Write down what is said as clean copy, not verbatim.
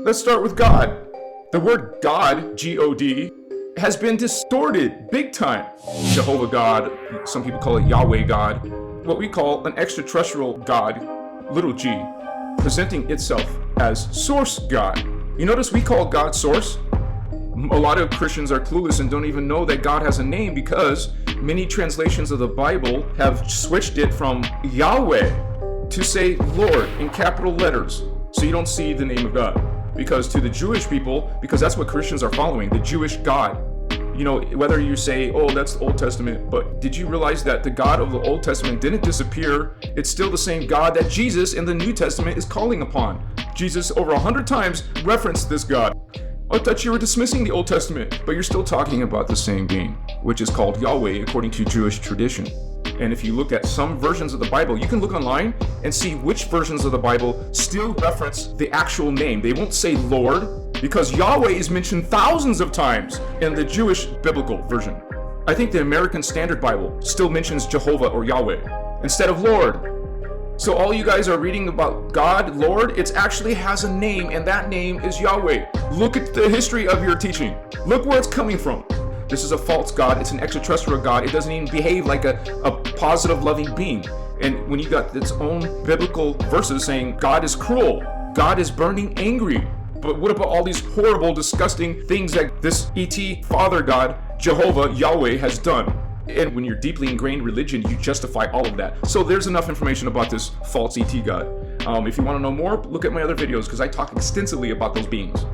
Let's start with God. The word God, G-O-D, has been distorted big time. Jehovah God, some people call it Yahweh God, what we call an extraterrestrial God, little g, presenting itself as source God. You notice we call God source? A lot of Christians are clueless and don't even know that God has a name because many translations of the Bible have switched it from Yahweh to say Lord in capital letters, so you don't see the name of God. Because to the Jewish people, because that's what Christians are following, the Jewish God. You know, whether you say, oh, that's the Old Testament, but did you realize that the God of the Old Testament didn't disappear? It's still the same God that Jesus in the New Testament is calling upon. Jesus over 100 times referenced this God. I thought you were dismissing the Old Testament, but you're still talking about the same being, which is called Yahweh according to Jewish tradition. And if you look at some versions of the Bible, you can look online and see which versions of the Bible still reference the actual name. They won't say Lord, because Yahweh is mentioned thousands of times in the Jewish biblical version. I think the American Standard Bible still mentions Jehovah or Yahweh instead of Lord. So all you guys are reading about God, Lord, it actually has a name, and that name is Yahweh. Look at the history of your teaching. Look where it's coming from. This is a false God. It's an extraterrestrial God. It doesn't even behave like a positive, loving being. And when you got its own biblical verses saying God is cruel, God is burning angry. But what about all these horrible, disgusting things that this ET Father God, Jehovah, Yahweh, has done? And when you're deeply ingrained religion, you justify all of that. So there's enough information about this false ET God. If you want to know more, look at my other videos because I talk extensively about those beings.